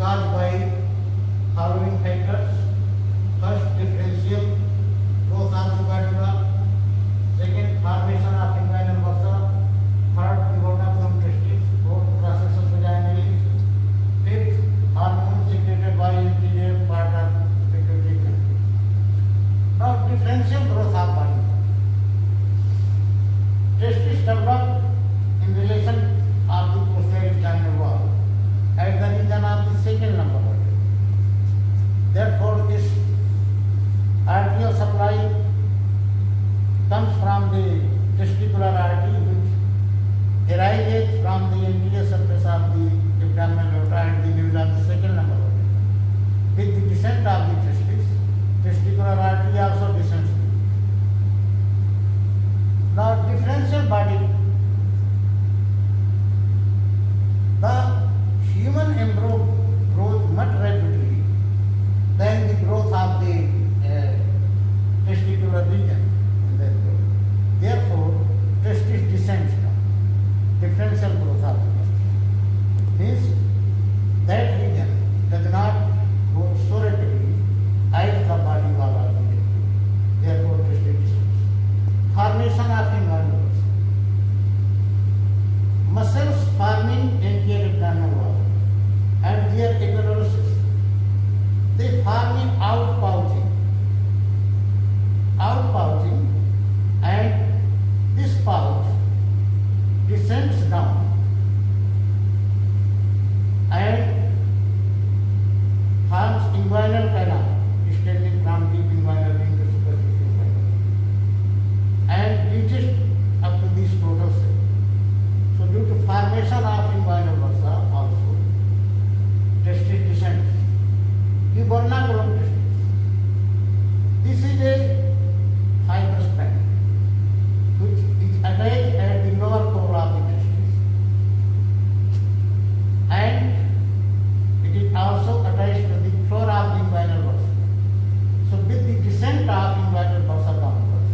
caused by following factors. First, differential growth of the body wall. Second, formation of inguinal bursa. Third, evocatum testis. Fourth, processus vaginalis. Fifth, hormones secreted by anterior part of pituitary gland. Now, differential growth of body wall. Testis develop in relation of the posterior abdominal wall at the region of the second lumbar vertebra. Therefore, this arterial supply comes from the testicular artery, which arises from the anterior surface of the abdominal aorta and the level of the second lumbar vertebra. With the descent of the testis, testicular artery also descends. Now, differential body. The human embryo grows much rapidly than the growth of the testicular region. Therefore, testis descends down. Differential growth of the testis means that region does not grow so rapidly as the body wall of the embryo. Therefore, testis descends. Formation of inguinal bursa. Muscles forming anterior abdominal wall and their aponeuroses, they form in outpouching, and this pouch descends down and forms inguinal canal extending from deep inguinal ring to superficial inguinal and reaches up to the scrotal sac. So, due to formation of inguinal bursa also, testis descends. Tubernaculum testis. This is a fibrous band which is attached at the lower core of the testis, and it is also attached to the floor of the inguinal bursa. So, with the descent of inguinal bursa downwards,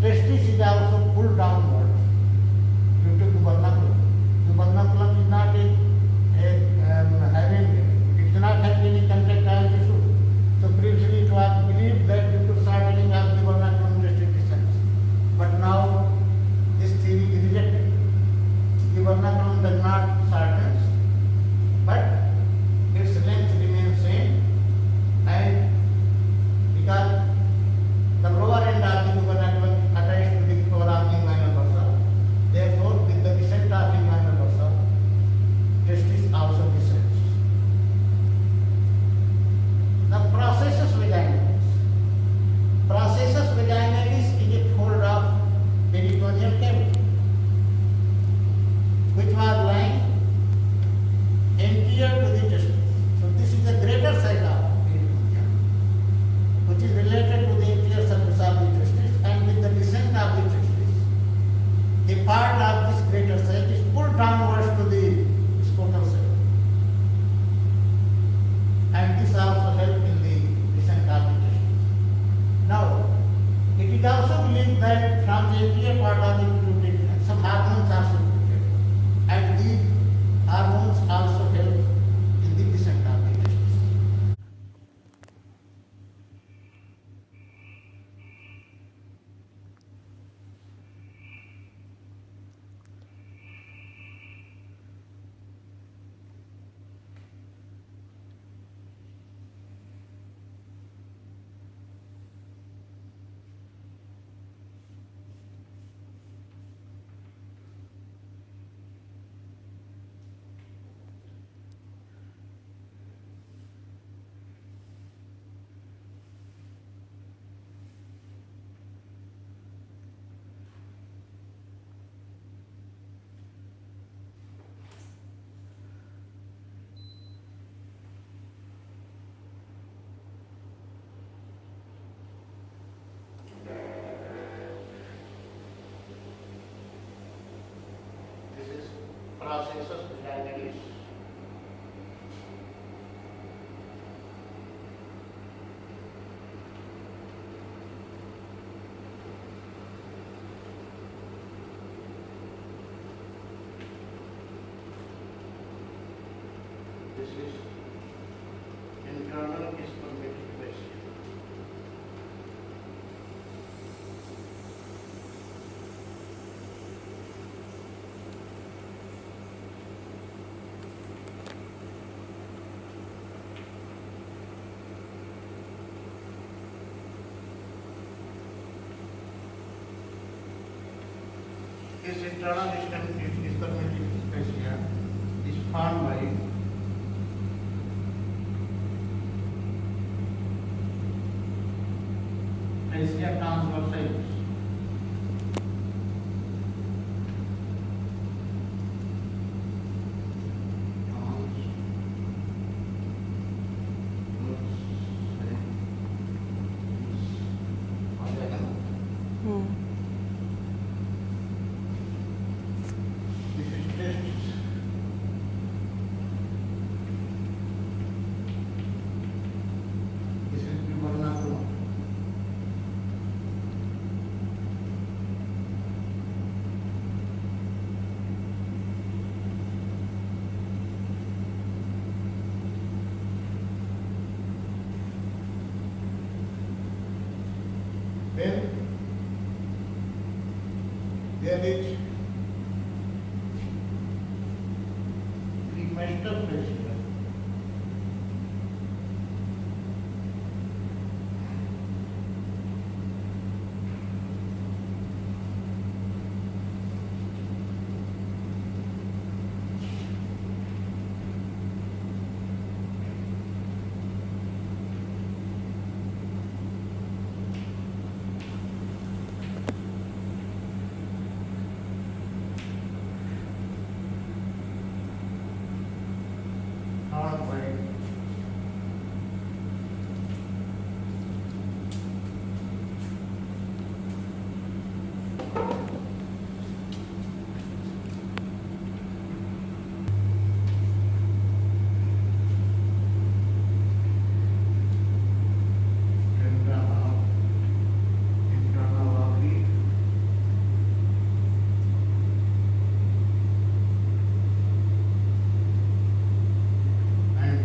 testis is also pulled downwards due to tubernaculum. Tubernaculum is not it does not have any contractile tissue. So previously it was believed that due to shortening of the tubernaculum testis descends. But now this theory is rejected. Tubernaculum does not shorten, but its length remains same, and because the lower end of the tubernaculum attached to the floor of the inguinal bursa, therefore with the descent of inguinal bursa, testis also descends. The processus vaginalis. Processus vaginalis is a fold of peritoneal cavity which was lying anterior to the testis. So this is the greater side of peritoneum, which is related to the anterior surface of the testis, and with the descent of the testis, a part of this greater side is pulled downwards to the scrotal sac. And this also helps in the descent of the testis. Now, it is also believed that from the anterior part of the pituitary gland, some hormones are secreted, and these hormones also help in the descent of the testis. Processus vaginalis. This is internal spermatic fascia. This internal spermatic fascia is formed by fascia transversalis. Hmm, This is testis. This is vernacula. Then there is premenstrual fascia. Followed by internal ovary, and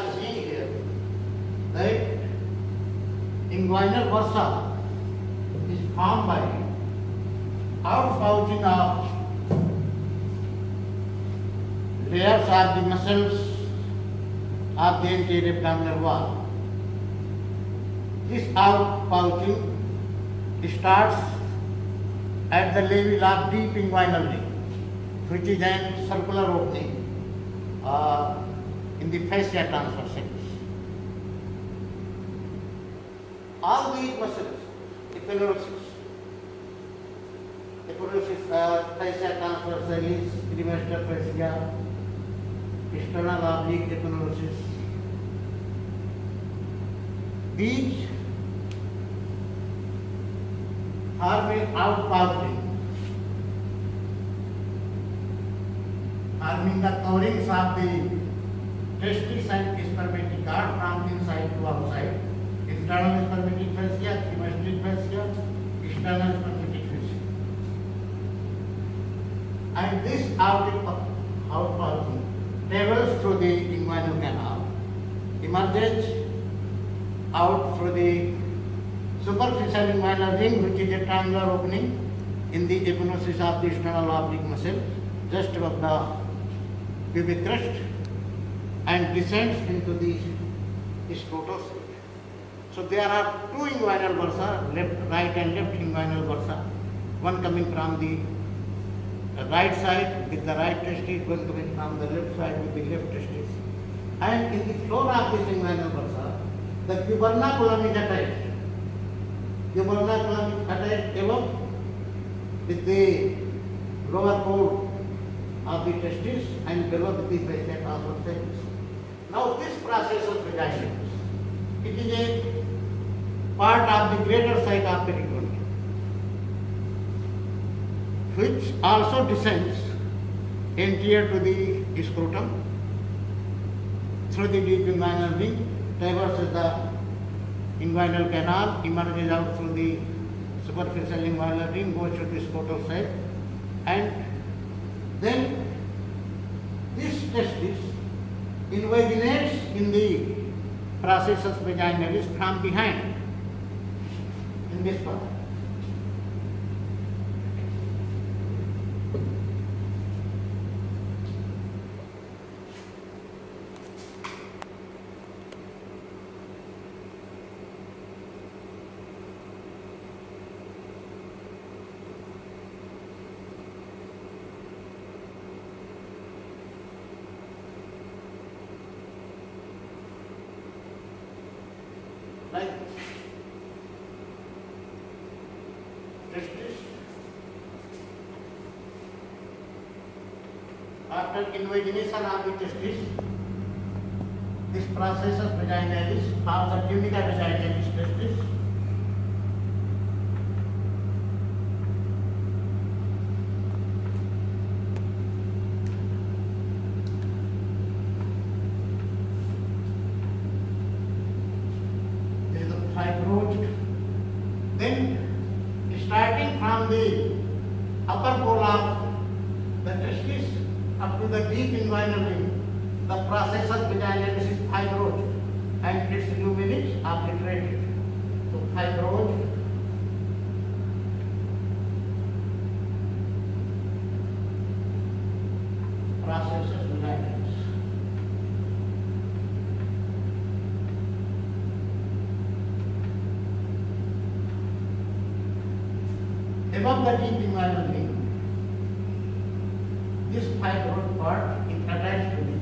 are seeing here that inguinal bursa is formed by outpouching of layers of the muscles of the anterior abdominal wall. This outpouching starts at the level of deep inguinal ring, which is an circular opening in the fascia transversalis. All these muscles, epineurosis, fascia transversalis, trimester fascia, external oblique epineurosis, these form an outpouching, forming the coverings of the testis and spermatic cord from inside to outside, internal spermatic fascia, trimesteric fascia, external spermatic fascia. And this outpouching travels through the inguinal canal, emerges out through the superficial inguinal ring, which is a triangular opening in the epinosis of the external oblique muscle just above the pubic crest, and descends into the scrotosphere. So there are two inguinal bursa, right and left inguinal bursa, one coming from the right side with the right testis, one coming from the left side with the left testis. And in the floor of this inguinal bursa, the gubernaculum is attached. Gubernaculum is attached above with the lower pole of the testis and below with the fascia transversalis. Now this process of vaginismus, it is a part of the greater site of peritoneum, which also descends anterior to the scrotum through the deep inguinal ring, traverses the inguinal canal, emerges out through the superficial inguinal ring, goes to the scrotal side, and then this testis invaginates in the processus vaginalis from behind in this part. Like testis, after invagination of the testis, this processus vaginalis forms a tunica vaginalis testis. Fibrosed. Then, starting from the upper pole of the testis up to the deep inguinal ring, the processus vaginalis is fibrosed and its lumen obliterated. So, fibrosed, processus vaginalis. Above the deep inguinal ring, this fibrosed part is attached to the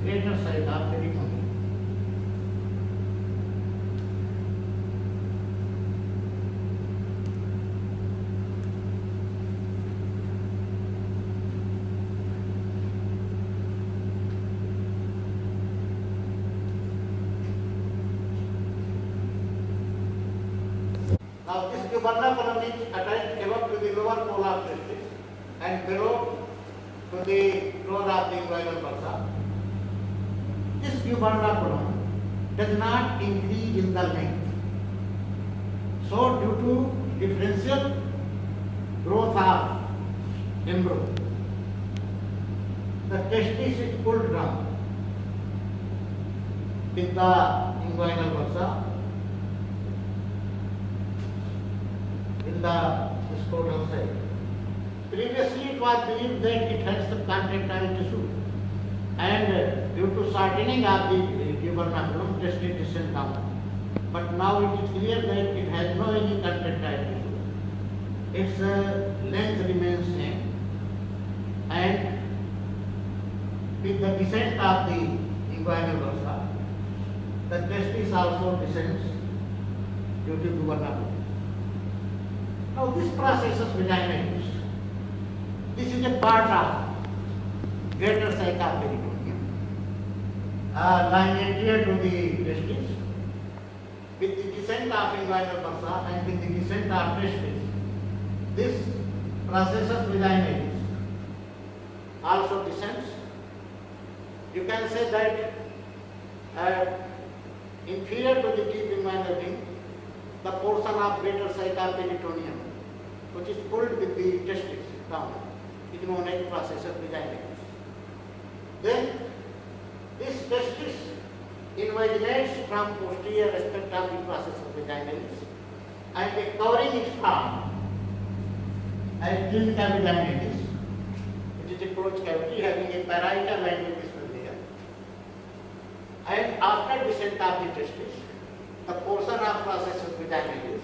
greater side of peritoneum. Now this gubernaculum is attached above to the lower pole of testis and below to the floor of the inguinal bursa. This gubernaculum does not increase in the length. So due to differential growth of embryo, the testis is pulled down with the inguinal bursa in the scrotal side. Previously, it was believed that it has the contractile tissue, and due to shortening of the gubernaculum, testis descend down. But now it is clear that it has no any contractile tissue. Its length remains same, and with the descent of the inguinal bursa, the testis also descends due to gubernaculum. Now this process is vaginitis. This is a part of greater sac of peritoneum, lying anterior to the testis. With the descent of inguinal bursa and with the descent of testis, this process of vaginitis also descends. You can say that inferior to the deep inguinal ring, the portion of greater sac of peritoneum, which is pulled with the testis down, is known as process of vaginitis. Then this testis invaginates from posterior aspect of the process of vaginitis, and a covering its arm as clinica vaginitis, which is a closed cavity having a parietal line with this layer. And after descent of the testis, the portion of process of vaginitis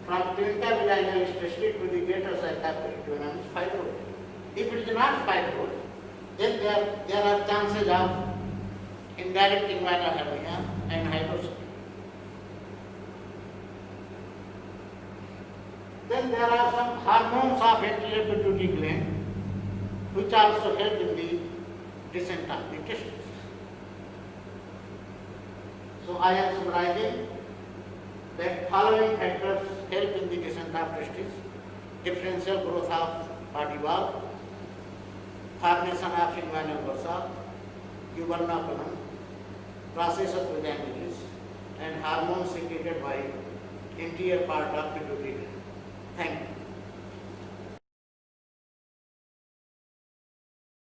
from clinica vaginalis testis to the greater sac of peritoneum is fibroid. If it is not fibroid, then there are chances of indirect inguinal hernia and hydrocephalus. Then there are some hormones of anterior pituitary gland which also help in the descent of the testis. So I am summarizing that following factors help in the descent of testis: differential growth of body wall, formation of inguinal bursa, gubernaculum, process of vaginitis, and hormones secreted by interior part of pituitary gland. Thank you.